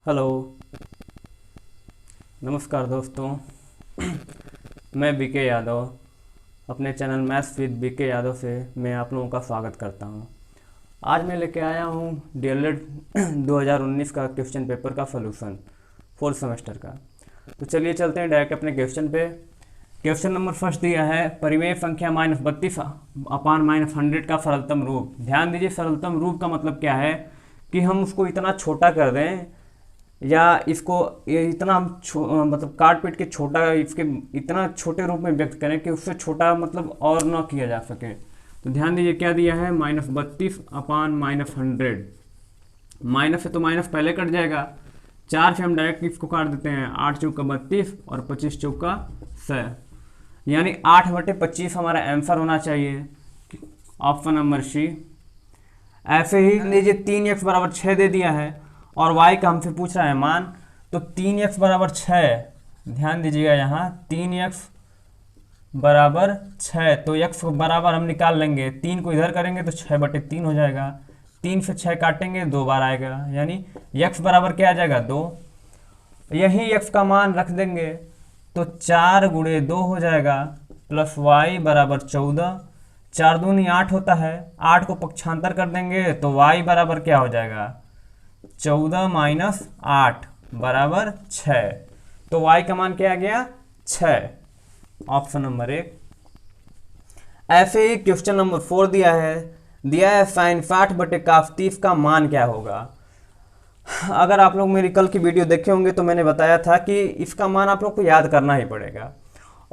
Hello, नमस्कार दोस्तों। मैं बीके यादव अपने channel maths with BK Yadav से मैं आप लोगों का स्वागत करता हूं। आज मैं लेके आया हूं डीएलएड 2019 का क्वेश्चन पेपर का सॉल्यूशन फोर्थ सेमेस्टर का। तो चलिए चलते हैं डायरेक्ट अपने क्वेश्चन पे। क्वेश्चन नंबर फर्स्ट दिया है, परिमेय संख्या -32/-100 का सरलतम रूप। ध्यान दीजिए, सरलतम रूप का मतलब क्या है कि हम उसको इतना छोटा कर दें या इसको ये इतना हम मतलब काट पीट के छोटा इसके इतना छोटे रूप में व्यक्त करें कि उससे छोटा मतलब और ना किया जा सके। तो ध्यान दीजिए क्या दिया है, -32/-100। माइनस से तो माइनस पहले कट जाएगा, 4 से हम डायरेक्ट इसको काट देते हैं। 8 चौका 32 और 25 चौका 100, यानी 8/25 हमारा आंसर होना चाहिए, ऑप्शन नंबर सी। ऐसे ही लीजिए 3x बराबर 6 दे दिया है और y का हमसे पूछ रहा है मान। तो 3x बराबर 6, ध्यान दीजिएगा यहाँ 3x बराबर 6, तो x बराबर हम निकाल लेंगे, 3 को इधर करेंगे तो 6/3 हो जाएगा। 3 से 6 काटेंगे 2 बार आएगा, यानी x बराबर क्या आ जाएगा 2। यही x का मान रख देंगे तो 4 × 2 हो जाएगा, प्लस y बराबर 14। 4 दूनी 8 होता है, 8 को पक्षांतर कर देंगे तो y बराबर क्या हो जाएगा 14 - 8 बराबर 6। तो y का मान क्या आ गया 6, ऑप्शन नंबर 1। ऐसे ही क्वेश्चन नंबर 4 दिया है साइन 60/cos का मान क्या होगा। अगर आप लोग मेरी कल की वीडियो देखे होंगे तो मैंने बताया था कि इसका मान आप लोग को याद करना ही पड़ेगा,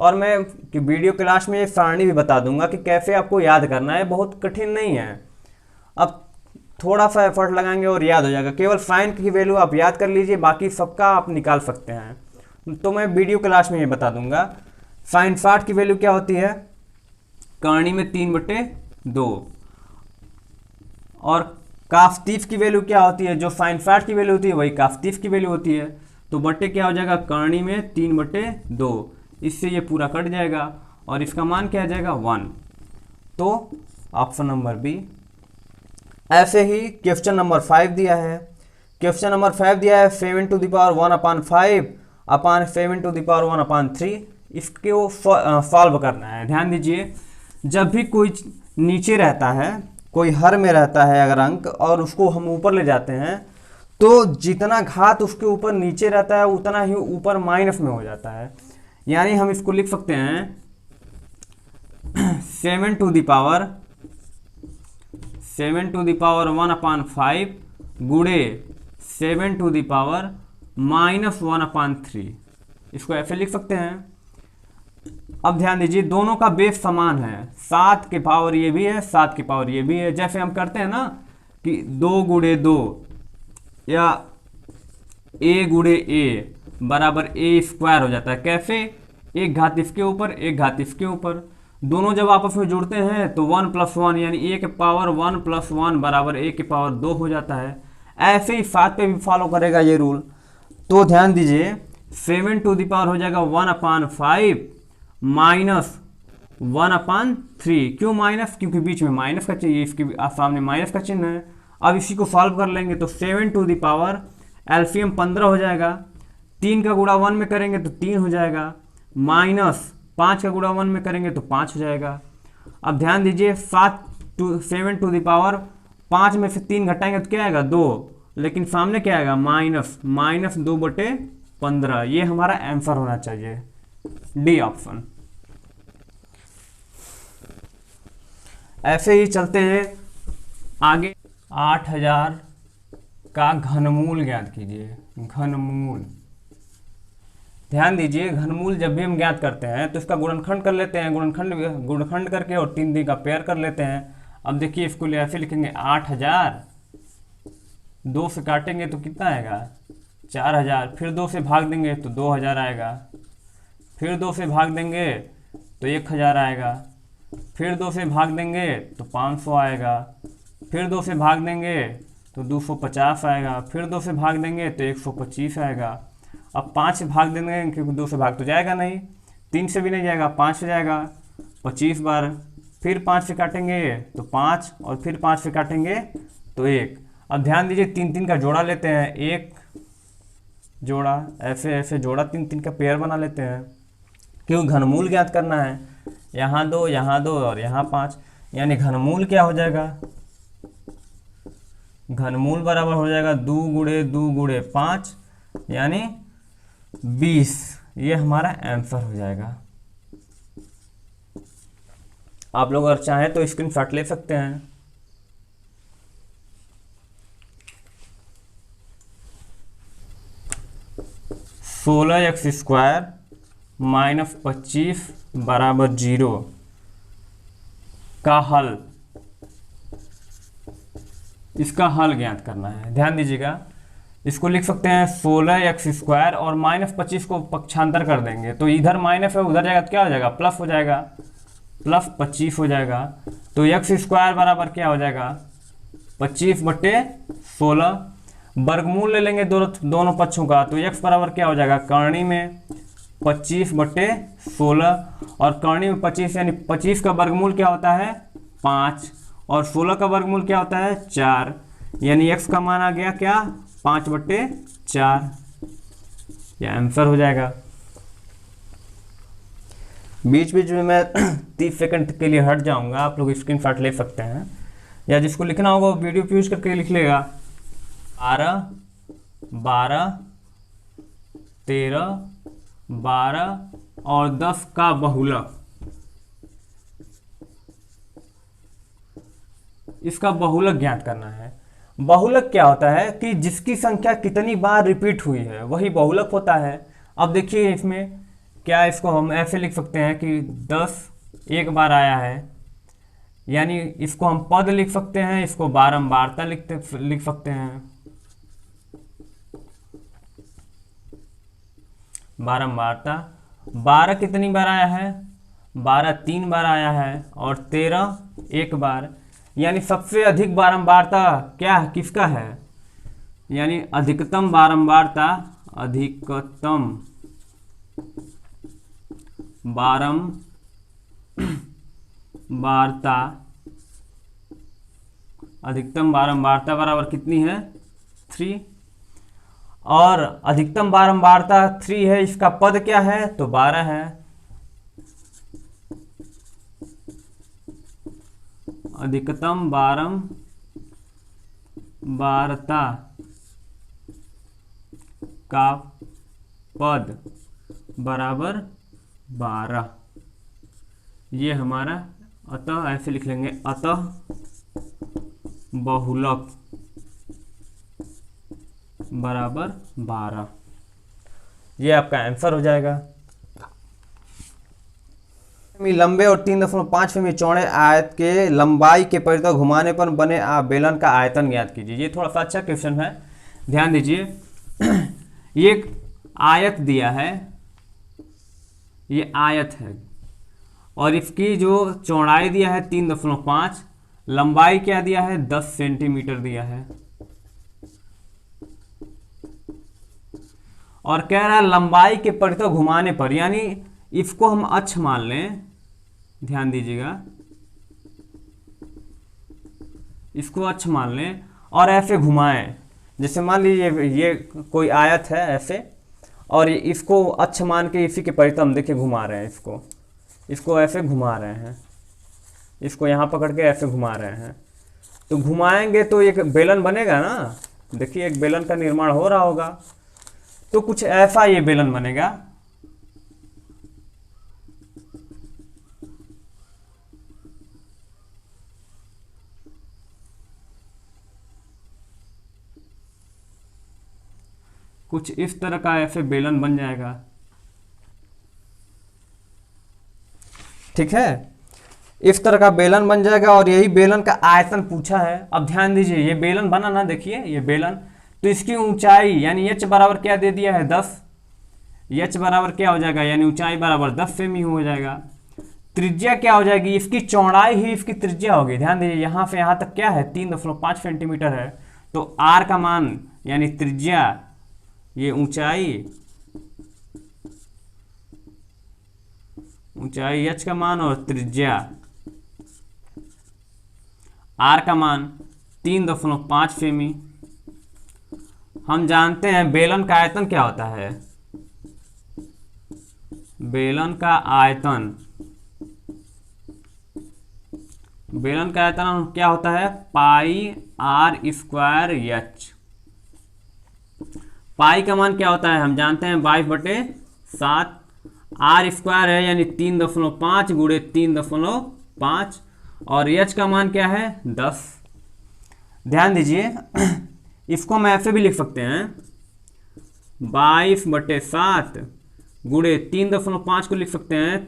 और मैं वीडियो क्लास में ये सारणी भी बता दूंगा कि कैसे आपको याद करना है। बहुत कठिन नहीं है, अब थोड़ा सा एफर्ट लगाएंगे और याद हो जाएगा। केवल साइन की वैल्यू आप याद कर लीजिए, बाकी सबका आप निकाल सकते हैं। तो मैं वीडियो क्लास में ये बता दूंगा। साइन 60 की वैल्यू क्या होती है, करनी में 3/2, और काफ 30 की वैल्यू क्या होती है, जो साइन 60 की वैल्यू होती है वही काफ 30 की वैल्यू होती है। तो बट्टे क्या हो जाएगा, करनी में 3/2, इससे ये पूरा कट जाएगा और इसका मान क्या आ जाएगा 1। तो ऑप्शन नंबर बी। ऐसे ही क्वेश्चन नंबर 5 दिया है। क्वेश्चन नंबर 5 दिया है 7/1/5/7/1/3। इसको सॉल्व करना है। ध्यान दीजिए, जब भी कोई नीचे रहता है, कोई हर में रहता है अगर अंक, और उसको हम ऊपर ले जाते हैं तो जितना घात उसके ऊपर नीचे रहता है उतना ही ऊपर माइनस में हो जाता है। यानी हम इसको लिख सकते हैं 7/1/5 गुणे 7/-1/3। इसको ऐसे लिख सकते हैं। अब ध्यान दीजिए, दोनों का बेस समान है, 7 के पावर ये भी है, 7 के पावर ये भी है। जैसे हम करते हैं ना कि 2 × 2 या a × a बराबर a² हो जाता है। कैसे, एक घात इसके ऊपर एक घात इसके ऊपर, दोनों जब आपस में जुड़ते हैं तो 1 + 1 यानी a के पावर 1 + 1 बराबर a के पावर 2 हो जाता है। ऐसे ही 7 पे भी फॉलो करेगा ये रूल। तो ध्यान दीजिए 7 हो जाएगा 1/5 - 1/3। क्यों माइनस, क्योंकि बीच में माइनस का चाहिए, इसके सामने माइनस का चिन्ह है। अब इसी को सॉल्व कर लेंगे तो 7 एलसीएम 15 हो जाएगा, 3 का गुणा 1 में करेंगे तो 3 हो जाएगा, माइनस 5 का गुणा 1 में करेंगे तो 5 हो जाएगा। अब ध्यान दीजिए 7 5 में से 3 घटाएंगे तो क्या आएगा 2, लेकिन सामने क्या आएगा -2/15। ये हमारा आंसर होना चाहिए, डी ऑप्शन। ऐसे ही चलते हैं आगे। 8000 का घनमूल ज्ञात कीजिए। घनमूल, ध्यान दीजिए, घनमूल जब भी हम ज्ञात करते हैं तो इसका गुणनखंड कर लेते हैं, गुणनखंड करके और 3 का पेयर कर लेते हैं। अब देखिए इसको ऐसे लिखेंगे 8000, 2 से काटेंगे तो कितना आएगा 4000, फिर 2 से भाग देंगे तो 2000 आएगा, फिर 2 से भाग देंगे तो 1000 आएगा, फिर 2 से भाग देंगे तो 500 आएगा, फिर 2 से भाग देंगे तो 250 आएगा, फिर 2 से भाग देंगे तो 125 आएगा। अब 5 से भाग देंगे क्योंकि 2 से भाग तो जाएगा नहीं, 3 से भी नहीं जाएगा, 5 से जाएगा 25 बार, फिर 5 से काटेंगे तो 5 और फिर 5 से काटेंगे तो 1। अब ध्यान दीजिए 3 3 का जोड़ा लेते हैं, 1 जोड़ा, ऐसे ऐसे जोड़ा, 3 3 का पेयर बना लेते हैं, क्यों घनमूल ज्ञात करना है। यहाँ 2 यहाँ 2 और यहाँ 5, यानी घनमूल क्या हो जाएगा, घनमूल बराबर हो जाएगा 2 गुणे 2 गुणे 5 यानी 20। ये हमारा आंसर हो जाएगा। आप लोग अगर चाहें तो स्क्रीनशॉट ले सकते हैं। (16x² - 25 = 0) का हल, इसका हल ज्ञात करना है। ध्यान दीजिएगा, इसको लिख सकते हैं 16x² और -25 को पक्षांतर कर देंगे तो इधर माइनस है उधर जाएगा तो क्या हो जाएगा, प्लस हो जाएगा, प्लस 25 हो जाएगा। तो x² बराबर क्या हो जाएगा, 25/16। वर्गमूल ले लेंगे दोनों पक्षों का, तो x बराबर क्या हो जाएगा, करणी में 25/16 और करणी में 25 यानी 25 का वर्गमूल क्या होता है 5 और 16 का वर्गमूल क्या होता है 4, यानी x का मान आ गया क्या 5/4। यह आंसर हो जाएगा। बीच बीच में मैं 30 सेकंड के लिए हट जाऊंगा, आप लोग स्क्रीनशॉट ले सकते हैं या जिसको लिखना होगा वो वीडियो यूज करके लिख लेगा। 12 12 13 12 और 10 का बहुलक, इसका बहुलक ज्ञात करना है। बहुलक क्या होता है कि जिसकी संख्या कितनी बार रिपीट हुई है वही बहुलक होता है। अब देखिए इसमें क्या, इसको हम ऐसे लिख सकते हैं कि 10 एक बार आया है, यानी इसको हम पद लिख सकते हैं, इसको बारंबारता लिख सकते हैं। बारंबारता 12 कितनी बार आया है, 12 3 बार आया है और 13 एक बार, यानी सबसे अधिक बारंबारता क्या किसका है, यानी अधिकतम बारंबारता, अधिकतम बारंबारता, अधिकतम बारंबारता बराबर कितनी है 3 और अधिकतम बारंबारता 3 है, इसका पद क्या है तो 12 है। अधिकतम बारंबारता का पद बराबर 12, ये हमारा, अतः ऐसे लिख लेंगे, अतः बहुलक बराबर 12, ये आपका आंसर हो जाएगा। लंबे और 3.5 सेमी चौड़े आयत के लंबाई के परितः घुमाने पर बने बेलन का आयतन ज्ञात कीजिए। ये थोड़ा सा अच्छा क्वेश्चन है, ध्यान दीजिए। ये एक आयत दिया है, ये आयत है और इसकी जो चौड़ाई दिया है 3.5, लंबाई क्या दिया है 10 सेंटीमीटर दिया है और कह रहा है लंबाई के परितः घुमाने पर, यानी इसको हम अक्ष मान लें, ध्यान दीजिएगा, इसको अक्ष मान लें और ऐसे घुमाएं। जैसे मान लीजिए ये कोई आयत है ऐसे और इसको अक्ष मान के इसी के परितः हम देखिए घुमा रहे हैं, इसको ऐसे घुमा रहे हैं, इसको यहाँ पकड़ के ऐसे घुमा रहे हैं, तो घुमाएंगे तो एक बेलन बनेगा ना। देखिए एक बेलन का निर्माण हो रहा होगा, तो कुछ ऐसा ये बेलन बनेगा। कुछ इस तरह का ऐसे बेलन बन जाएगा, ठीक है, इस तरह का बेलन बन जाएगा और यही बेलन का आयतन पूछा है। अब ध्यान दीजिए ये बेलन बना ना, देखिए ये बेलन, तो इसकी ऊंचाई यानी h बराबर क्या दे दिया है 10, h बराबर क्या हो जाएगा, यानी ऊंचाई बराबर 10 सेमी हो जाएगा। त्रिज्या क्या हो जाएगी, इसकी चौड़ाई ही इसकी त्रिज्या होगी। ध्यान दीजिए यहाँ से यहाँ तक क्या है 3.5 सेंटीमीटर है, तो r का मान यानी त्रिज्या, ये ऊंचाई h का मान और त्रिज्या r का मान 3.5 सेमी। हम जानते हैं बेलन का आयतन क्या होता है। बेलन का आयतन क्या होता है, पाई आर स्क्वायर एच। पाई का मान क्या होता है, हम जानते हैं 22/7। आर स्क्वायर है यानी 3.5 गुणे 3.5, और एच का मान क्या है 10। ध्यान दीजिए इसको मैं ऐसे भी लिख सकते हैं, 22/7 गुणे 3.5 को लिख सकते हैं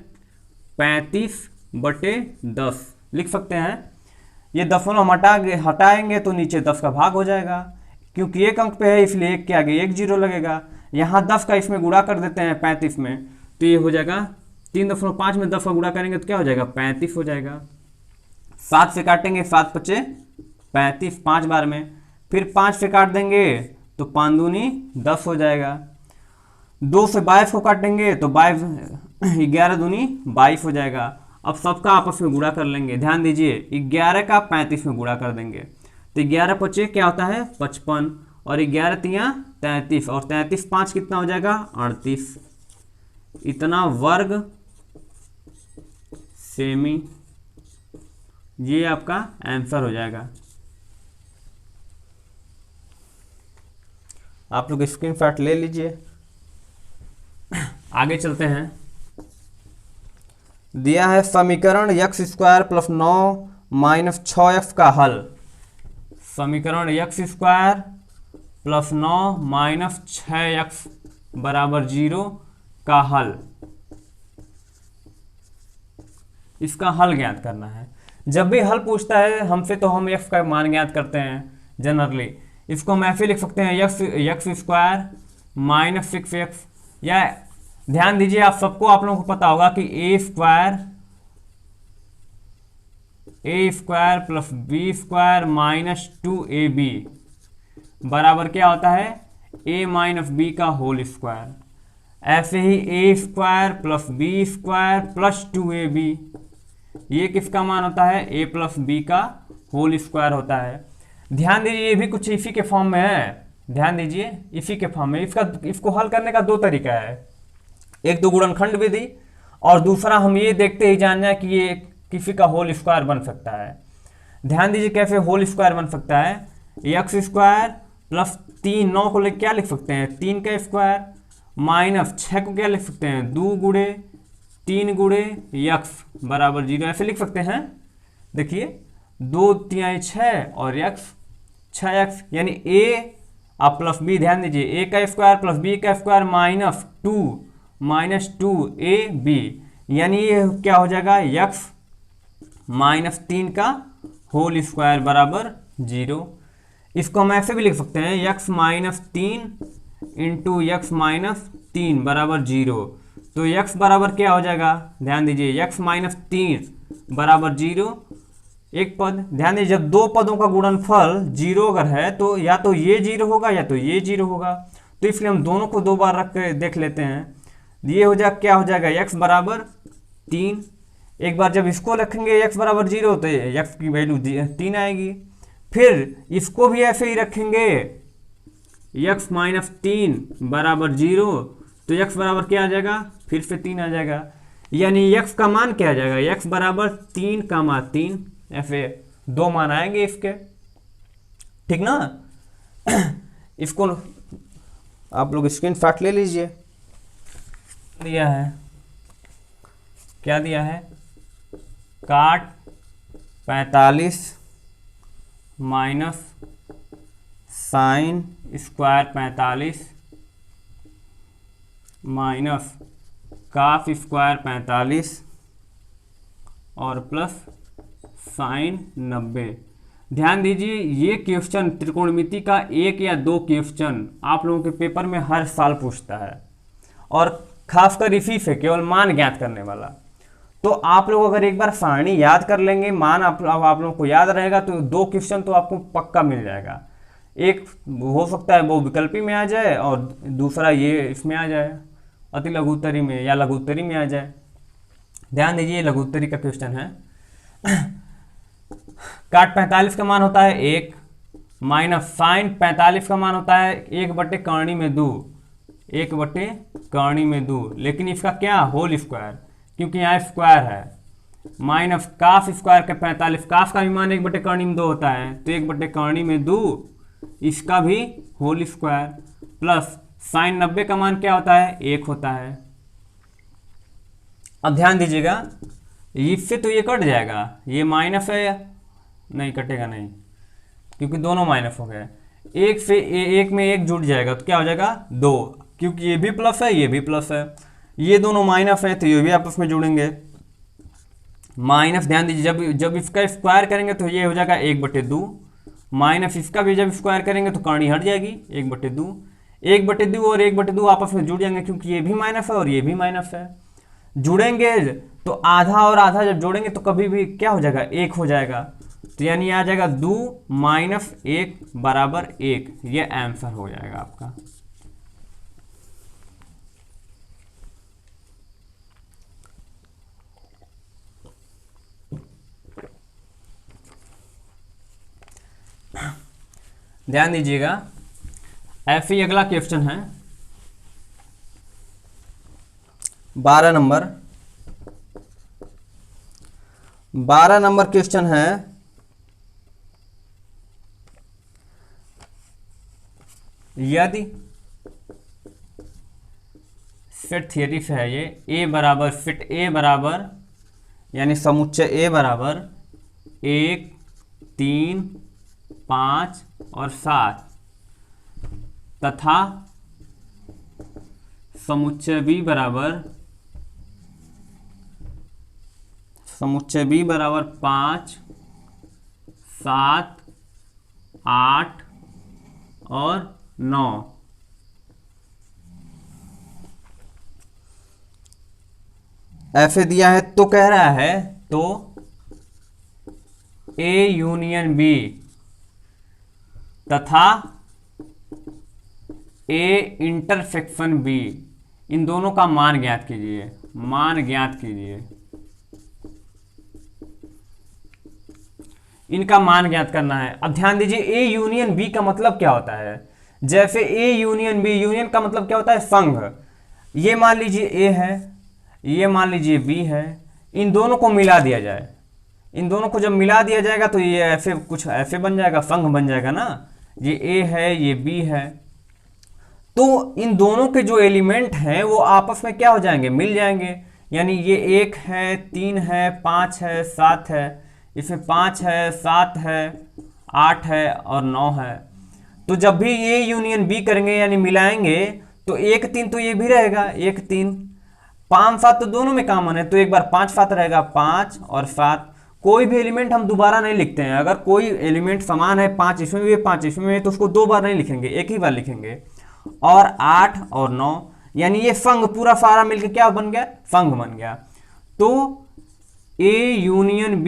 35/10 लिख सकते हैं। ये दशमलव हटाएंगे तो नीचे 10 का भाग हो जाएगा, क्योंकि एक अंक पे है इसलिए एक के आगे 1 0 लगेगा। यहाँ 10 का इसमें गुणा कर देते हैं 35 में, तो ये हो जाएगा 3.5 में 10 का गुणा करेंगे तो क्या हो जाएगा 35 हो जाएगा। 7 से काटेंगे 7 × 5 = 35 5 बार में, फिर 5 से काट देंगे तो 5 दूनी 10 हो जाएगा। 2 से 22 को काटेंगे तो 11 दूनी 22 हो जाएगा। अब सबका आपस में गुणा कर लेंगे। ध्यान दीजिए 11 का 35 में गुणा कर देंगे तो 11 × 5 क्या होता है 55, और 11 × 3 = 33, और 33 × 5 कितना हो जाएगा 38। इतना वर्ग सेमी, ये आपका आंसर हो जाएगा। आप लोग स्क्रीनशॉट ले लीजिए। आगे चलते हैं। दिया है समीकरण x² + 9 - 6x का हल। समीकरण x² + 9 - 6x = 0 का हल। इसका हल ज्ञात करना है। जब भी हल पूछता है हमसे तो हम x का मान ज्ञात करते हैं जनरली। इसको हम ऐसे लिख सकते हैं x² - 6x, या ध्यान दीजिए आप सबको, आप लोगों को पता होगा कि a² + b² - 2ab बराबर क्या होता है a - b का होल स्क्वायर। ऐसे ही a² + b² + 2ab, ये किसका मान होता है a + b का होल स्क्वायर होता है। ध्यान दीजिए ये भी कुछ इसी के फॉर्म में है। ध्यान दीजिए इसी के फॉर्म में। इसको हल करने का 2 तरीका है, एक तो गुणनखंड विधि, और दूसरा हम ये देखते ही जान जाए कि ये किसी का होल स्क्वायर बन सकता है। ध्यान दीजिए कैसे होल स्क्वायर बन सकता है। x² + 3 9 को क्या लिख सकते हैं 3 का स्क्वायर, माइनस 6 को क्या लिख सकते हैं 2 गुणे 3 गुणे x = 0, ऐसे लिख सकते हैं। देखिए 2 × 3 = 6 और x 6x, यानी a आप प्लस b, ध्यान दीजिए a का स्क्वायर प्लस b का स्क्वायर -2ab, यानी ये क्या हो जाएगा x - 3 का होल स्क्वायर बराबर 0। इसको हम ऐसे भी लिख सकते हैं x - 3 × x - 3 = 0। तो x बराबर क्या हो जाएगा, ध्यान दीजिए x - 3 = 0। एक पद, ध्यान दीजिए जब 2 पदों का गुणनफल 0 अगर है तो या तो ये 0 होगा या तो ये 0 होगा, तो इसलिए हम दोनों को 2 बार रख के देख लेते हैं। ये हो जाएगा क्या हो जाएगा x = 3। एक बार जब इसको रखेंगे x = 0 तो x की वैल्यू 3 आएगी। फिर इसको भी ऐसे ही रखेंगे x - 3 = 0, तो x बराबर क्या आ जाएगा फिर से 3 आ जाएगा, यानी x का मान क्या आ जाएगा x = 3, 3, ऐसे 2 मान आएंगे इसके, ठीक ना। इसको आप लोग स्क्रीनशॉट ले लीजिए। दिया है क्या दिया है, काट 45 माइनस साइन स्क्वायर 45 माइनस काफ स्क्वायर 45 और प्लस साइन 90। ध्यान दीजिए ये क्वेश्चन त्रिकोणमिति का 1 या 2 क्वेश्चन आप लोगों के पेपर में हर साल पूछता है, और खासकर इसी से केवल मान ज्ञात करने वाला। तो आप लोग अगर एक बार सारणी याद कर लेंगे, मान आप लोगों को याद रहेगा, तो 2 क्वेश्चन तो आपको पक्का मिल जाएगा। एक हो सकता है वो विकल्पी में आ जाए और दूसरा ये इसमें आ जाए अति लघुत्तरी में या लघुत्तरी में आ जाए। ध्यान दीजिए लघुत्तरी का क्वेश्चन है। काट 45 का मान होता है 1, माइनस साइन 45 का मान होता है 1/कर्ण में 2, 1/कर्ण में 2, लेकिन इसका क्या होल स्क्वायर, क्योंकि यहाँ स्क्वायर है। माइनस काफ स्क्वायर का 45, काफ का भी मान 1/कर्ण में 2 होता है, तो 1/कर्ण में 2, इसका भी होल स्क्वायर, प्लस साइन 90 का मान क्या होता है, 1 होता है। अब ध्यान दीजिएगा, इससे तो ये कट जाएगा, ये माइनस है, नहीं कटेगा नहीं, क्योंकि दोनों माइनस हो गए। एक से एक में एक जुड़ जाएगा तो क्या हो जाएगा 2, क्योंकि ये भी प्लस है ये भी प्लस है, ये दोनों माइनस है तो ये भी आपस में जुड़ेंगे। माइनस ध्यान दीजिए, जब इसका स्क्वायर करेंगे तो ये हो जाएगा 1/2, माइनस इसका भी जब स्क्वायर करेंगे तो कर्ण हट जाएगी 1/2, 1/2 और 1/2 आपस में जुड़ जाएंगे, क्योंकि ये भी माइनस है और ये भी माइनस है। जुड़ेंगे तो आधा और आधा जब जोड़ेंगे तो कभी भी क्या हो जाएगा, 1 हो जाएगा, तो यानी आ जाएगा 2 माइनस 1 बराबर 1, ये आंसर हो जाएगा आपका। ध्यान दीजिएगा, ऐसे ही अगला क्वेश्चन है 12 नंबर क्वेश्चन है, यदि फिट थियरी से है ये, ए बराबर फिट ए बराबर यानी समुच्चय ए बराबर 1, 3, 5 और 7 तथा समुच्चय बी बराबर 5, 7, 8 और 9 ऐसे दिया है, तो कह रहा है तो ए यूनियन बी तथा ए इंटरसेक्शन बी, इन दोनों का मान ज्ञात कीजिए, मान ज्ञात कीजिए। इनका मान ज्ञात करना है। अब ध्यान दीजिए, ए यूनियन बी का मतलब क्या होता है, जैसे ए यूनियन बी, यूनियन का मतलब क्या होता है, संघ। ये मान लीजिए ए है, ये मान लीजिए बी है, इन दोनों को मिला दिया जाए, इन दोनों को जब मिला दिया जाएगा तो ये ऐसे कुछ ऐसे बन जाएगा, संघ बन जाएगा ना, ये ए है ये बी है, तो इन दोनों के जो एलिमेंट हैं वो आपस में क्या हो जाएंगे, मिल जाएंगे। यानी ये 1 है, 3 है, 5 है, 7 है, इसमें 5 है, 7 है, 8 है और 9 है। तो जब भी ये यूनियन बी करेंगे यानी मिलाएंगे तो 1, 3 तो ये भी रहेगा, 1, 3, 5, 7 तो दोनों में कॉमन है, तो एक बार 5, 7 रहेगा, 5 और 7। कोई भी एलिमेंट हम दोबारा नहीं लिखते हैं, अगर कोई एलिमेंट समान है, 5 इसमें भी 5 इसमें भी, तो उसको 2 बार नहीं लिखेंगे, एक ही बार लिखेंगे। और 8 और 9 यानी ये संघ पूरा सारा मिलकर क्या बन गया, संघ बन गया। तो ए यूनियन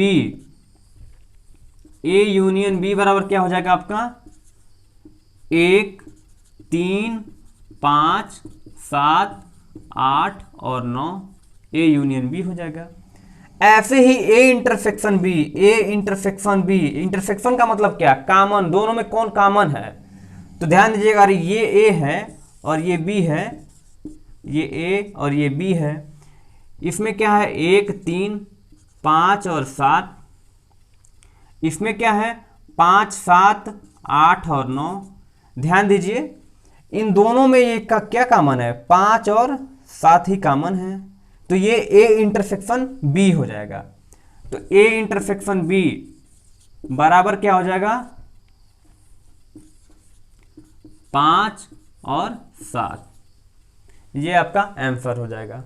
बी बराबर क्या हो जाएगा आपका, 1, 3, 5, 7, 8 और 9, ए यूनियन बी हो जाएगा। ऐसे ही ए इंटरसेक्शन बी, इंटरसेक्शन का मतलब क्या, कॉमन, दोनों में कौन कॉमन है। तो ध्यान दीजिएगा, ये ए है और ये बी है, ये ए और ये बी है, इसमें क्या है 1, 3, 5 और 7, इसमें क्या है 5, 7, 8 और 9। ध्यान दीजिए, इन दोनों में ये का क्या कॉमन है, 5 और 7 ही कॉमन है, तो ये ए इंटरसेक्शन बी हो जाएगा। तो ए इंटरसेक्शन बी बराबर क्या हो जाएगा, 5 और 7, ये आपका आंसर हो जाएगा।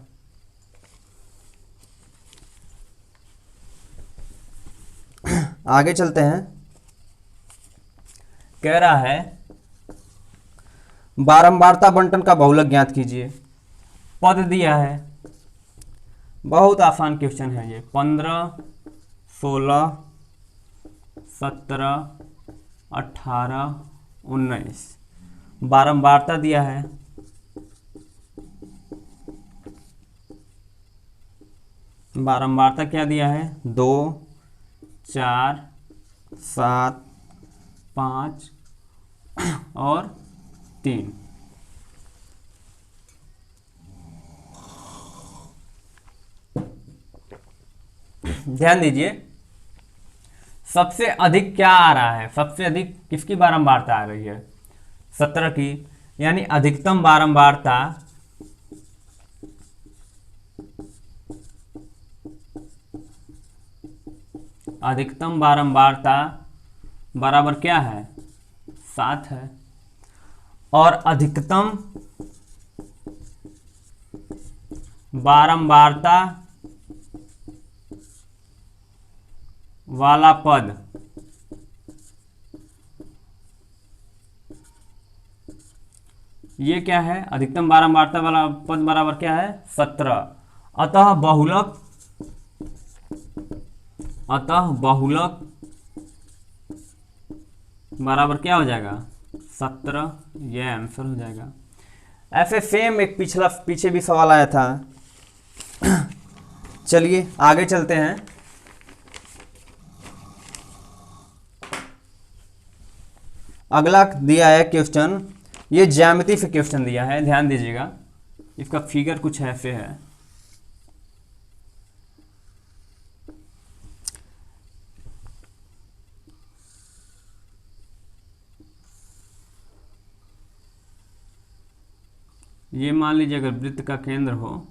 आगे चलते हैं, कह रहा है बारंबारता बंटन का बहुलक ज्ञात कीजिए। पद दिया है, बहुत आसान क्वेश्चन है ये, 15, 16, 17, 18, 19, बारंबारता दिया है, बारंबारता क्या दिया है, 2, 4, 7, 5 और 3। ध्यान दीजिए, सबसे अधिक क्या आ रहा है, सबसे अधिक किसकी बारंबारता आ रही है, 17 की, यानी अधिकतम बारंबारता बराबर क्या है, 7 है। और अधिकतम बारंबारता वाला पद ये क्या है, अधिकतम बारंबारता वाला पद बराबर क्या है, 17। अतः बहुलक बराबर क्या हो जाएगा, 17। यह आंसर हो जाएगा। ऐसे सेम एक पीछे भी सवाल आया था। चलिए आगे चलते हैं। अगला दिया है क्वेश्चन, ये ज्यामिति से क्वेश्चन दिया है, ध्यान दीजिएगा। इसका फिगर कुछ ऐसे है। ये मान लीजिए अगर वृत्त का केंद्र हो,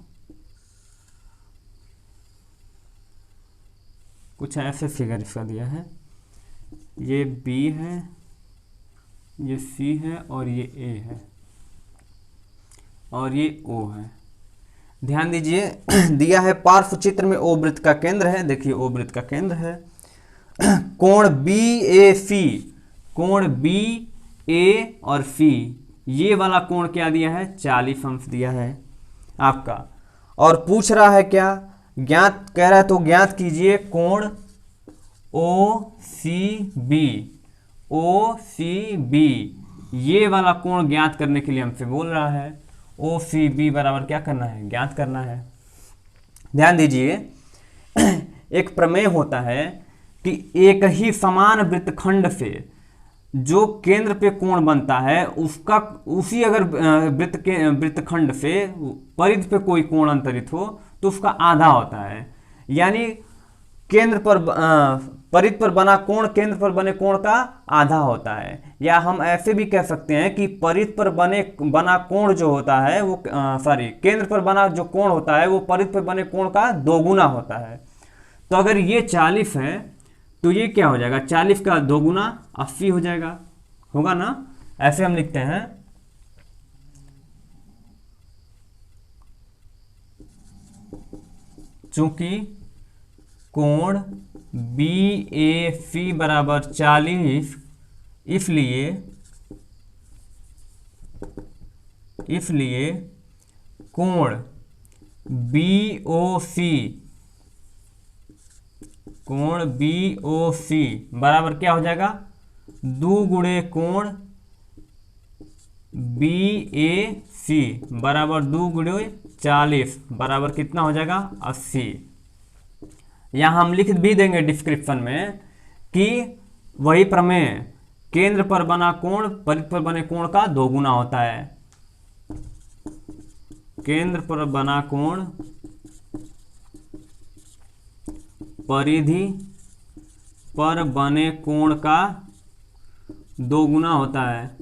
कुछ ऐसे फिगर इसका दिया है। ये B है, ये C है और ये A है और ये O है। ध्यान दीजिए, दिया है पार्श्व चित्र में O वृत्त का केंद्र है। देखिए O वृत्त का केंद्र है। कोण BAC, कोण BA और C, ये वाला कोण क्या दिया है, 40 अंश दिया है आपका। और पूछ रहा है क्या, ज्ञात कह रहा है, तो ज्ञात कीजिए कोण OCB, ये वाला कोण ज्ञात करने के लिए हमसे बोल रहा है। OCB बराबर क्या करना है, ज्ञात करना है। ध्यान दीजिए, एक प्रमेय होता है कि एक ही समान वृत्तखंड से जो केंद्र पे कोण बनता है उसका उसी अगर वृत्तखंड से परिध पे कोई कोण अंतरित हो तो उसका आधा होता है। यानी केंद्र पर परिध पर बना कोण केंद्र पर बने कोण का आधा होता है। या हम ऐसे भी कह सकते हैं कि परिध पर बना कोण जो होता है वो केंद्र पर बना जो कोण होता है वो परिध पर बने कोण का 2 गुना होता है। तो अगर ये 40 है तो ये क्या हो जाएगा, 40 का 2 गुना 80 हो जाएगा, होगा ना। ऐसे हम लिखते हैं, चूंकि कोण BAC बराबर 40, इसलिए कोण BOC बराबर क्या हो जाएगा, 2 गुणे कोण BAC बराबर 2 गुणे 40 बराबर कितना हो जाएगा, 80। यहाँ हम लिख भी देंगे डिस्क्रिप्शन में कि वही प्रमेय, केंद्र पर बना कोण परिध पर बने कोण का 2 गुना होता है। केंद्र पर बना कोण परिधि पर बने कोण का 2 गुना होता है।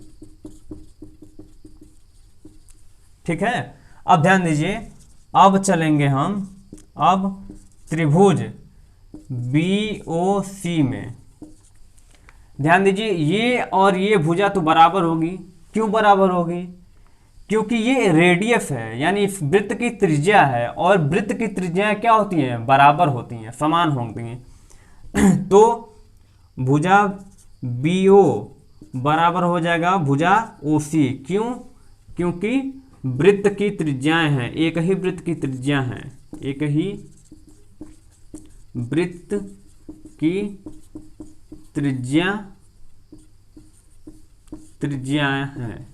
ठीक है। अब ध्यान दीजिए, अब चलेंगे हम अब त्रिभुज BOC में। ध्यान दीजिए, ये और ये भुजा तो बराबर होगी। क्यों बराबर होगी, क्योंकि ये रेडियस है, यानी इस वृत्त की त्रिज्या है, और वृत्त की त्रिज्याएं क्या होती हैं, बराबर होती हैं, समान होती हैं। तो भुजा BO बराबर हो जाएगा भुजा OC। क्यों, क्योंकि वृत्त की त्रिज्याएं हैं, एक ही वृत्त की त्रिज्या है, एक ही वृत्त की त्रिज्याएं हैं।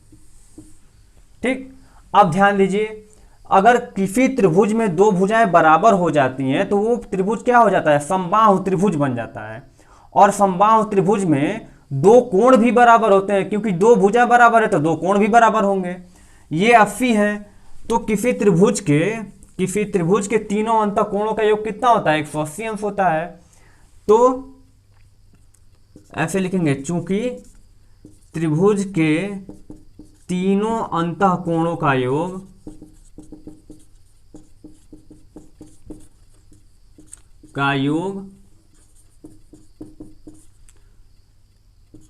ठीक। अब ध्यान दीजिए, अगर किसी त्रिभुज में 2 भुजाएं बराबर हो जाती हैं तो वो त्रिभुज क्या हो जाता है, समबाहु त्रिभुज बन जाता है। और समबाहु त्रिभुज में दो कोण भी बराबर होते हैं, क्योंकि दो भुजा बराबर है तो दो कोण भी बराबर होंगे। ये 80 है, तो किसी त्रिभुज के तीनों अंतः कोणों का योग कितना होता है? 180 अंश होता है। तो ऐसे लिखेंगे, चूंकि त्रिभुज के तीनों अंतः कोणों का योग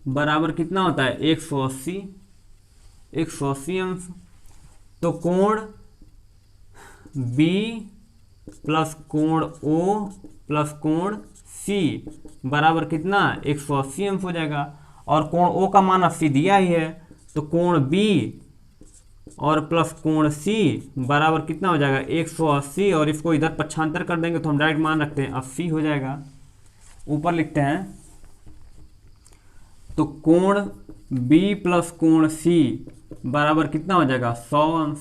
बराबर कितना होता है? 180 अंश। तो कोण B प्लस कोण O प्लस कोण C बराबर कितना? 180 अंश हो जाएगा। और कोण O का मान 80 दिया ही है, तो कोण B और प्लस कोण C बराबर कितना हो जाएगा? 180। और इसको इधर पक्षांतर कर देंगे तो हम डायरेक्ट मान रखते हैं 80 हो जाएगा। ऊपर लिखते हैं, तो कोण B प्लस कोण C बराबर कितना हो जाएगा? 100 अंश।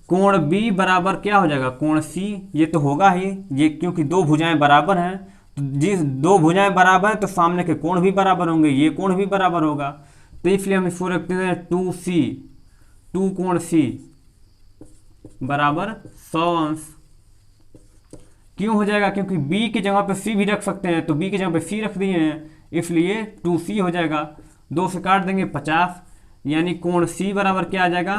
कोण B बराबर क्या हो जाएगा? कोण C। ये तो होगा ही, ये क्योंकि दो भुजाएं बराबर हैं, तो जिस दो भुजाएं बराबर हैं तो सामने के कोण भी बराबर होंगे, ये कोण भी बराबर होगा। तो इसलिए हम इसको रखते हैं 2C, 2 कोण C बराबर 100 अंश। क्यों हो जाएगा? क्योंकि B की जगह पे C भी रख सकते हैं, तो B की जगह पे C रख दिए हैं, इसलिए 2C हो जाएगा। 2 से काट देंगे 50, यानी कोण C बराबर क्या आ जाएगा?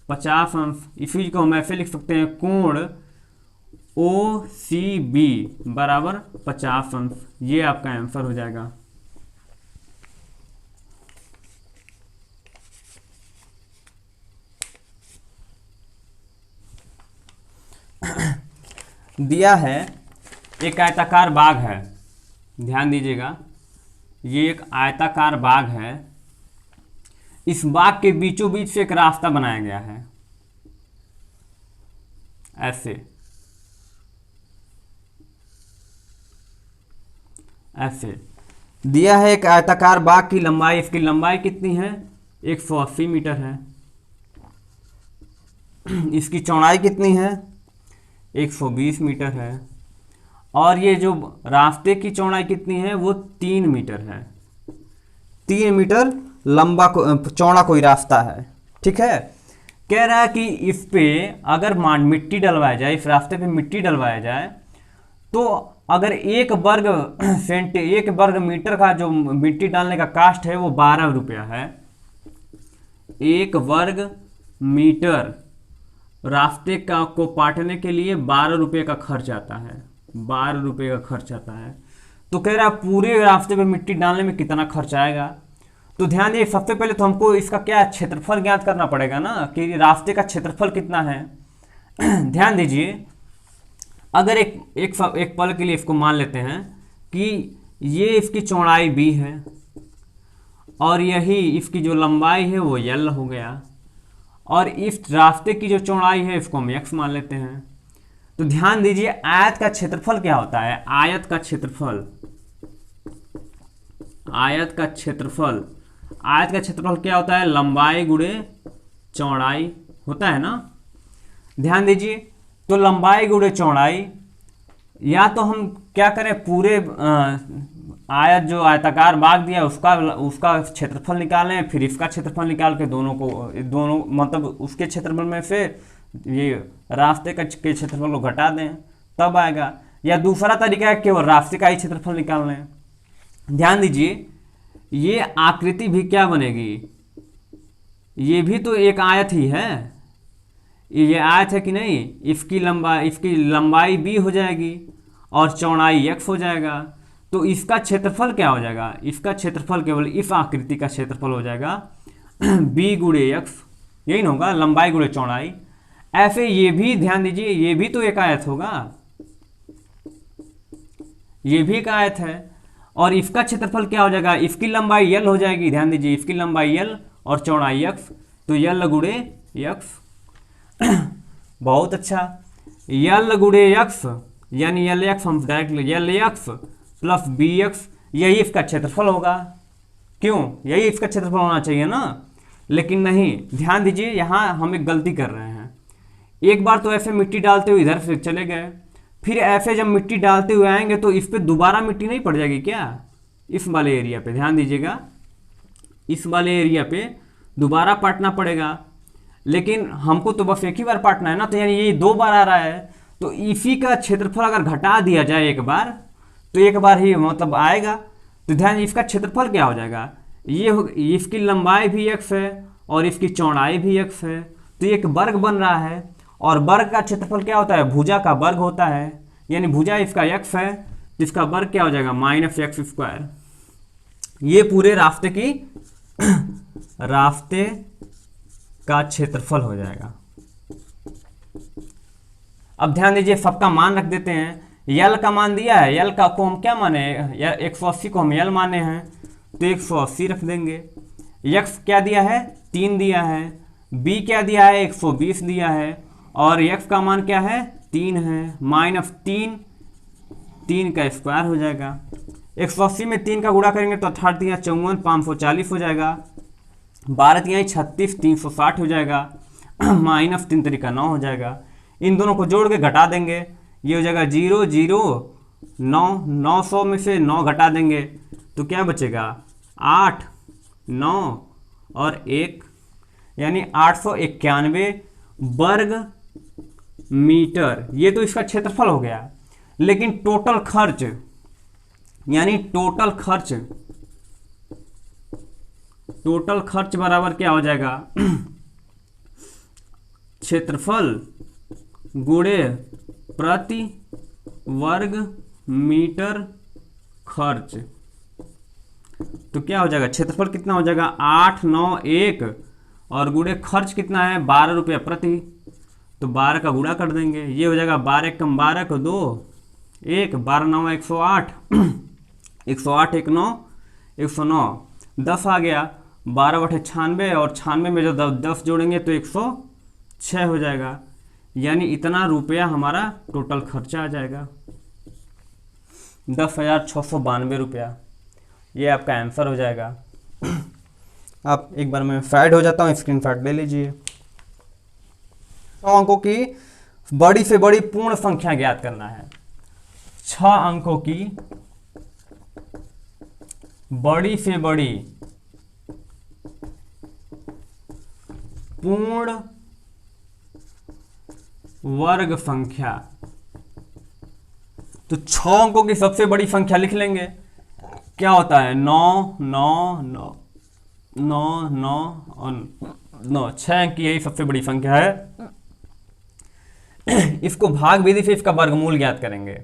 50 अंश। इसी को हम ऐसे लिख सकते हैं, कोण OCB बराबर 50 अंश। ये आपका आंसर हो जाएगा। दिया है एक आयताकार बाग है, ध्यान दीजिएगा, ये एक आयताकार बाग है। इस बाग के बीचों बीच से एक रास्ता बनाया गया है, ऐसे दिया है। एक आयताकार बाग की लंबाई, इसकी लंबाई कितनी है? 180 मीटर है। इसकी चौड़ाई कितनी है? 120 मीटर है। और ये जो रास्ते की चौड़ाई कितनी है? वो 3 मीटर है। 3 मीटर लंबा चौड़ा कोई रास्ता है, ठीक है। कह रहा है कि इस पे अगर मिट्टी डलवाया जाए, इस रास्ते पे मिट्टी डलवाया जाए, तो अगर 1 वर्ग मीटर का जो मिट्टी डालने का कास्ट है वो 12 रुपया है। 1 वर्ग मीटर रास्ते को पाटने के लिए 12 रुपये का खर्च आता है, 12 रुपये का खर्च आता है। तो कह रहा है पूरे रास्ते पे मिट्टी डालने में कितना खर्च आएगा। तो ध्यान दीजिए, सबसे पहले तो हमको इसका क्या क्षेत्रफल ज्ञात करना पड़ेगा ना, कि रास्ते का क्षेत्रफल कितना है। ध्यान दीजिए, अगर एक पल के लिए इसको मान लेते हैं कि ये इसकी चौड़ाई B है और यही इसकी जो लंबाई है वो L हो गया, और इस रास्ते की जो चौड़ाई है इसको हम x मान लेते हैं। तो ध्यान दीजिए, आयत का क्षेत्रफल क्या होता है? आयत का क्षेत्रफल क्या होता है? लंबाई गुणे चौड़ाई होता है ना। ध्यान दीजिए, तो लंबाई गुणे चौड़ाई, या तो हम क्या करें, पूरे आयत जो आयताकार बाग दिया उसका क्षेत्रफल निकालें, फिर इसका क्षेत्रफल निकाल के दोनों मतलब उसके क्षेत्रफल में से ये रास्ते के क्षेत्रफल को घटा दें, तब आएगा। या दूसरा तरीका है केवल रास्ते का ही क्षेत्रफल निकाल लें। ध्यान दीजिए, ये आकृति भी क्या बनेगी? ये भी तो एक आयत ही है, ये आयत है कि नहीं। इसकी लंबाई B हो जाएगी और चौड़ाई x हो जाएगा। तो इसका क्षेत्रफल क्या हो जाएगा? इसका क्षेत्रफल केवल इस आकृति का क्षेत्रफल हो जाएगा B गुणे x, यही ना होगा, लंबाई गुणे चौड़ाई। ऐसे ये भी ध्यान दीजिए, ये भी तो एक आयत होगा, ये भी एक आयत है, और इसका क्षेत्रफल क्या हो जाएगा? इसकी लंबाई L हो जाएगी। ध्यान दीजिए, इसकी लंबाई L और चौड़ाई x, तो L गुणे x। बहुत अच्छा, L गुणे x यानी Lx, हम डायरेक्ट Lx प्लस Bx, यही इसका क्षेत्रफल होगा। क्यों? यही इसका क्षेत्रफल होना चाहिए ना, लेकिन नहीं। ध्यान दीजिए, यहाँ हम एक गलती कर रहे हैं। एक बार तो ऐसे मिट्टी डालते हुए इधर से चले गए, फिर ऐसे जब मिट्टी डालते हुए आएंगे तो इस पर दोबारा मिट्टी नहीं पड़ जाएगी क्या? इस वाले एरिया पे ध्यान दीजिएगा, इस वाले एरिया पे दोबारा पाटना पड़ेगा, लेकिन हमको तो बस एक ही बार पाटना है ना, तो यानी ये 2 बार आ रहा है, तो इसी का क्षेत्रफल अगर घटा दिया जाए एक बार, तो एक बार ही मतलब आएगा। तो ध्यान, इसका क्षेत्रफल क्या हो जाएगा, इसकी लंबाई भी x है और इसकी चौड़ाई भी x है, तो एक वर्ग बन रहा है। और वर्ग का क्षेत्रफल क्या होता है, भुजा का वर्ग होता है, यानी भुजा इसका x है, तो इसका वर्ग क्या हो जाएगा, -x²। ये पूरे रास्ते का क्षेत्रफल हो जाएगा। अब ध्यान दीजिए, सबका मान रख देते हैं। यल का मान दिया है, यल का को हम क्या माने, 180 को हम यल माने हैं, तो 180 रख देंगे। यक्स क्या दिया है, 3 दिया है। बी क्या दिया है, 120 दिया है। और यक्स का मान क्या है, 3 है। -3, 3 का स्क्वायर हो जाएगा। 180 में 3 का गुणा करेंगे तो 18 × 54 540 हो जाएगा। 12 × 36 360 हो जाएगा। -3 × 9 हो जाएगा। इन दोनों को जोड़ के घटा देंगे, ये हो जाएगा 0 0 9, 900 में से 9 घटा देंगे तो क्या बचेगा, 8 9 और 1, यानी 891 वर्ग मीटर। ये तो इसका क्षेत्रफल हो गया, लेकिन टोटल खर्च, यानी टोटल खर्च बराबर क्या हो जाएगा, क्षेत्रफल गुणे प्रति वर्ग मीटर खर्च। तो क्या हो जाएगा, क्षेत्रफल कितना हो जाएगा, 891 और गुणे खर्च कितना है, 12 रुपया प्रति, तो 12 का गुणा कर देंगे, ये हो जाएगा 12 कम 12 को 2 1, 12 9 108, 108 1 9 109, 10 आ गया, 12 बटे 96 और 96 में जो 10 जोड़ेंगे तो 106 हो जाएगा, यानी इतना रुपया हमारा टोटल खर्चा आ जाएगा, 10,692 रुपया। ये आपका आंसर हो जाएगा। आप एक बार मैं फैड हो जाता हूँ, स्क्रीन फैड ले लीजिए। 6 अंकों की बड़ी से बड़ी पूर्ण संख्या ज्ञात करना है। 6 अंकों की बड़ी से बड़ी पूर्ण वर्ग संख्या। तो 6 अंकों की सबसे बड़ी संख्या लिख लेंगे, क्या होता है, 9 9 9 9 9 और 9, 6 अंक की यही सबसे बड़ी संख्या है। इसको भाग विधि से इसका वर्गमूल ज्ञात करेंगे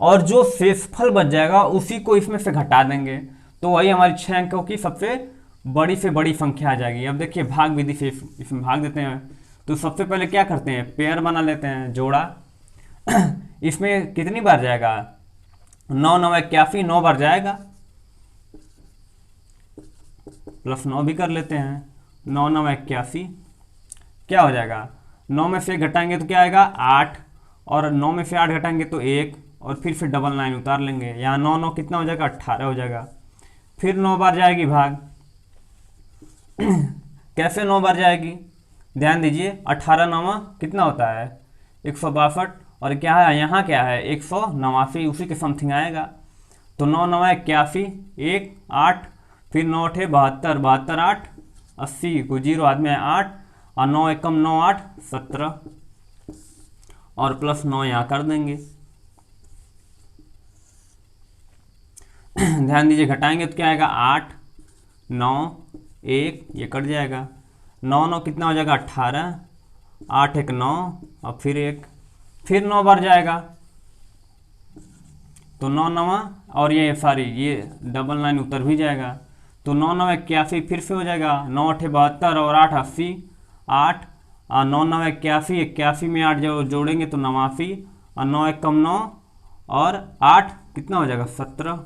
और जो शेषफल बच जाएगा उसी को इसमें से घटा देंगे, तो वही हमारी 6 अंकों की सबसे बड़ी से बड़ी संख्या आ जाएगी। अब देखिए, भाग विधि से इसमें भाग देते हैं, तो सबसे पहले क्या करते हैं, पेयर बना लेते हैं, जोड़ा। इसमें कितनी बार जाएगा, 9 9 81, 9 बार जाएगा, प्लस 9 भी कर लेते हैं, 9 9 81, क्या हो जाएगा, 9 में से घटाएंगे तो क्या आएगा, 8, और 9 में से 8 घटाएंगे तो 1, और फिर डबल लाइन उतार लेंगे, यहाँ 9 9 कितना हो जाएगा, 18 हो जाएगा। फिर 9 बार जाएगी भाग। कैसे 9 बार जाएगी, ध्यान दीजिए, 18 9 कितना होता है, 162, और क्या है यहाँ, क्या है 189, उसी के समथिंग आएगा। तो 9 9 81, 1 8, फिर 9 8 72, 72 8 80 को 0 हाथ में 8, और 9 1 9 8 17, और प्लस 9 यहाँ कर देंगे। ध्यान दीजिए, घटाएंगे तो क्या आएगा, 8 9 1, ये कट जाएगा, 9 9 कितना हो जाएगा, 18, 8 1 9, और फिर 1, फिर 9 बार जाएगा, तो 9 9, और ये सॉरी ये डबल लाइन उतर भी जाएगा, तो 9 9 81 फिर से हो जाएगा, 9 8 72 और 8 80, 8 और 9 9 81, 81 में 8 जो जोड़ेंगे तो 89, और 9 1 9 और 8 कितना हो जाएगा, 17,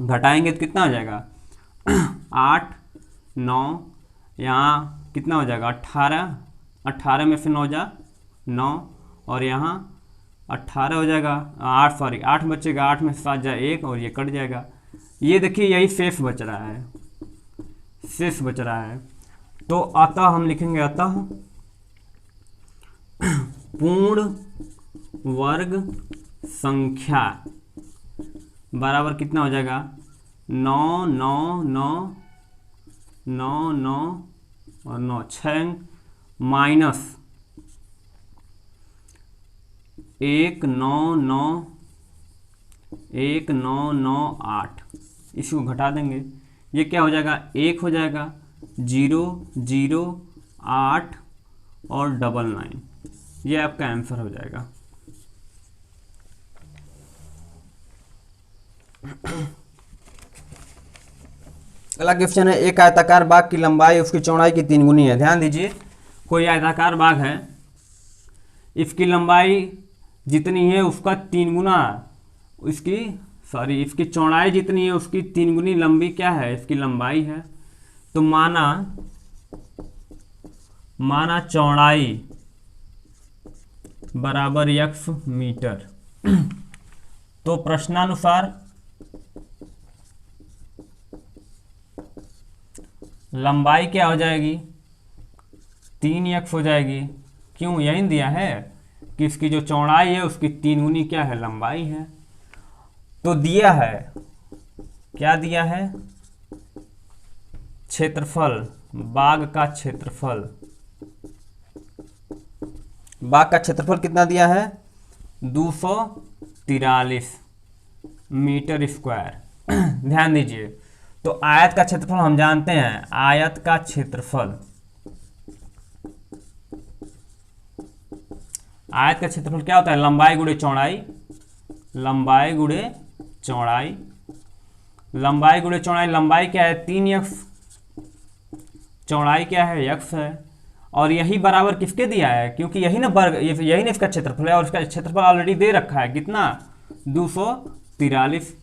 घटाएंगे तो कितना हो जाएगा, 8 9, यहाँ कितना हो जाएगा, 18, 18 में से 9 जा 9, और यहाँ 18 हो जाएगा, 8 बचेगा, 8 में से 7 जा 1, और ये कट जाएगा। ये देखिए, यही शेष बच रहा है, शेष बच रहा है। तो अतः हम लिखेंगे, अतः पूर्ण वर्ग संख्या बराबर कितना हो जाएगा 9 9 9 9 9 और 9 6 माइनस 1 9 9 1 9 9 8, इसको घटा देंगे, ये क्या हो जाएगा 1 हो जाएगा 0 0 8 और 99, ये आपका आंसर हो जाएगा। अगला क्वेश्चन है, एक आयताकार बाग की लंबाई उसकी चौड़ाई की 3 गुनी है। ध्यान दीजिए, कोई आयताकार बाग है, इसकी लंबाई जितनी है उसका 3 गुना, इसकी चौड़ाई जितनी है उसकी 3 गुनी लंबी क्या है, इसकी लंबाई है। तो माना चौड़ाई बराबर x मीटर। तो प्रश्नानुसार लंबाई क्या हो जाएगी 3x हो जाएगी। क्यों, यही दिया है कि इसकी जो चौड़ाई है उसकी 3 गुनी क्या है, लंबाई है। तो दिया है, क्या दिया है, क्षेत्रफल, बाग का क्षेत्रफल, बाग का क्षेत्रफल कितना दिया है 243 मीटर स्क्वायर। ध्यान दीजिए, तो आयत का क्षेत्रफल हम जानते हैं, आयत का क्षेत्रफल, आयत का क्षेत्रफल क्या होता है, लंबाई गुणे चौड़ाई, लंबाई गुणे चौड़ाई, लंबाई गुणे चौड़ाई, लंबाई क्या है 3x, चौड़ाई क्या है x है, और यही बराबर किसके दिया है, क्योंकि यही ना वर्ग, यही ना इसका क्षेत्रफल है, और इसका क्षेत्रफल ऑलरेडी दे रखा है कितना 243।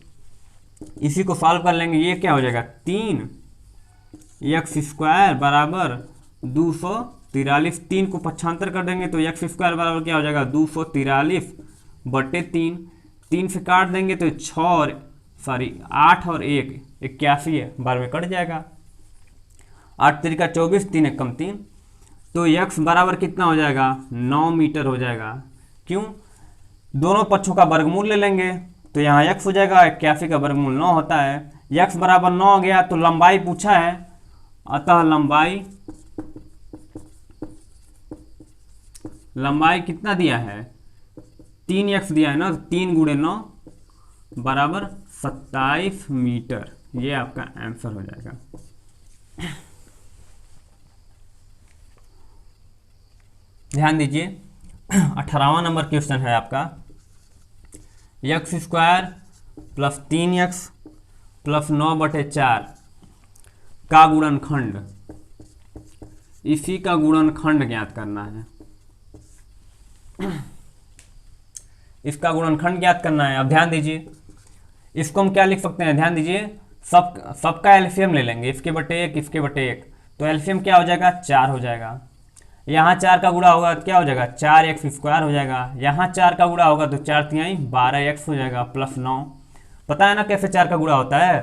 इसी को सॉल्व कर लेंगे, ये क्या हो जाएगा 3x स्क्वायर बराबर 243, 3 को पक्षांतर कर देंगे तो x स्क्वायर बराबर क्या हो जाएगा 243 बटे 3, 3 से काट देंगे तो 8 और 1 81 है, बार में कट जाएगा, 8 3 का 24, 3 1 कम 3, तो x बराबर कितना हो जाएगा 9 मीटर हो जाएगा। क्यों, दोनों पक्षों का वर्गमूल ले लेंगे तो यहाँ x हो जाएगा, 81 का वर्गमूल 9 होता है, x बराबर 9 हो गया। तो लंबाई पूछा है, अतः लंबाई कितना दिया है 3x दिया है ना, 3 गुणे 9 बराबर 27 मीटर, ये आपका आंसर हो जाएगा। ध्यान दीजिए, 18वां नंबर क्वेश्चन है आपका, x square plus 3x plus 9/4 का गुणनखंड, इसी का गुणनखंड ज्ञात करना है, इसका गुणनखंड ज्ञात करना है। अब ध्यान दीजिए, इसको हम क्या लिख सकते हैं, ध्यान दीजिए, सबका एलसीएम ले लेंगे, इसके बटे 1 इसके बटे 1, तो एलसीएम क्या हो जाएगा 4 हो जाएगा। यहाँ 4 का गुणा होगा तो क्या हो जाएगा 4x स्क्वायर हो जाएगा, यहाँ 4 का गुणा होगा तो 4 तिहाई 12x हो जाएगा प्लस 9। पता है ना कैसे 4 का गुणा होता है,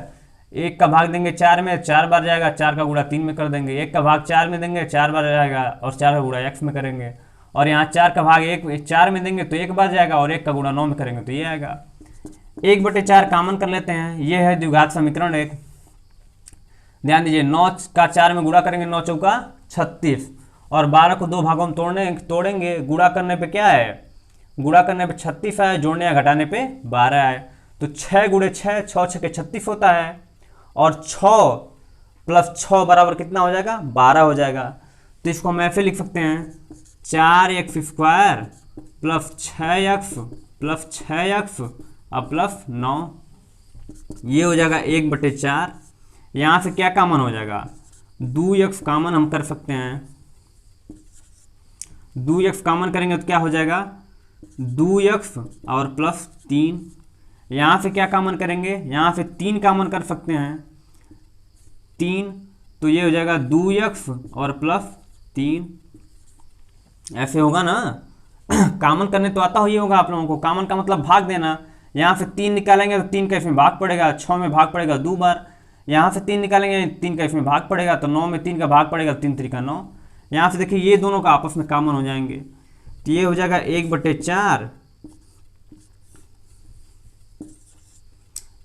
1 का भाग देंगे 4 में, 4 बार जाएगा, 4 का गुणा 3 में कर देंगे, 1 का भाग 4 में देंगे, 4 बार जाएगा, और 4 का गुणा x में करेंगे, और यहाँ 4 का भाग 4 में देंगे तो 1 बार जाएगा, और 1 का गुणा 9 में करेंगे तो ये आएगा। 1/4 कॉमन कर लेते हैं, ये है द्विघात समीकरण 1। ध्यान दीजिए, 9 का 4 में गुणा करेंगे, 9 चौका 36, और 12 को 2 भागों में तोड़ेंगे, गुणा करने पे क्या है, गुणा करने पे 36 आए, जोड़ने या घटाने पे 12 आए, तो 6 गुणे 6, 6 6 के 36 होता है, और 6 प्लस 6 बराबर कितना हो जाएगा 12 हो जाएगा। तो इसको हम ऐसे लिख सकते हैं 4x square plus 6x plus 6x और प्लस 9, ये हो जाएगा 1/4। यहाँ से क्या कॉमन हो जाएगा 2x कॉमन हम कर सकते हैं, 2x कॉमन करेंगे तो क्या हो जाएगा 2x और प्लस 3। यहाँ से क्या कॉमन करेंगे, यहाँ से 3 कॉमन कर सकते हैं, 3, तो ये हो जाएगा 2x और प्लस 3, ऐसे होगा ना। कॉमन करने तो आता ही होगा आप लोगों को, कॉमन का मतलब भाग देना। यहाँ से 3 निकालेंगे तो 3 का इसमें भाग पड़ेगा, 6 में भाग पड़ेगा 2 बार, यहाँ से 3 निकालेंगे 3 का इसमें भाग पड़ेगा, तो 9 में 3 का भाग पड़ेगा, 3 3 का 9। यहाँ से देखिए ये दोनों का आपस में कॉमन हो जाएंगे, तो ये हो जाएगा 1/4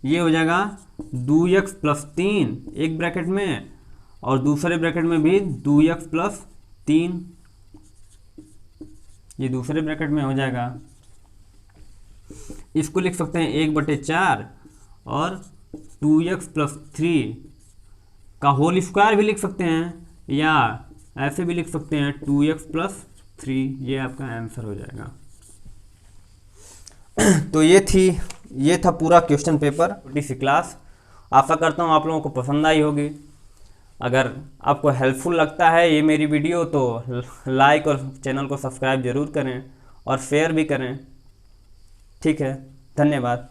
ये हो जाएगा 2x प्लस 3 एक ब्रैकेट में, और दूसरे ब्रैकेट में भी 2x प्लस 3, ये दूसरे ब्रैकेट में हो जाएगा। इसको लिख सकते हैं 1/4 और 2x प्लस 3 का होल स्क्वायर भी लिख सकते हैं, या ऐसे भी लिख सकते हैं 2x प्लस 3, ये आपका आंसर हो जाएगा। तो ये था पूरा क्वेश्चन पेपर, छोटी सी क्लास। आशा करता हूँ आप लोगों को पसंद आई होगी। अगर आपको हेल्पफुल लगता है ये मेरी वीडियो तो लाइक और चैनल को सब्सक्राइब ज़रूर करें और शेयर भी करें। ठीक है, धन्यवाद।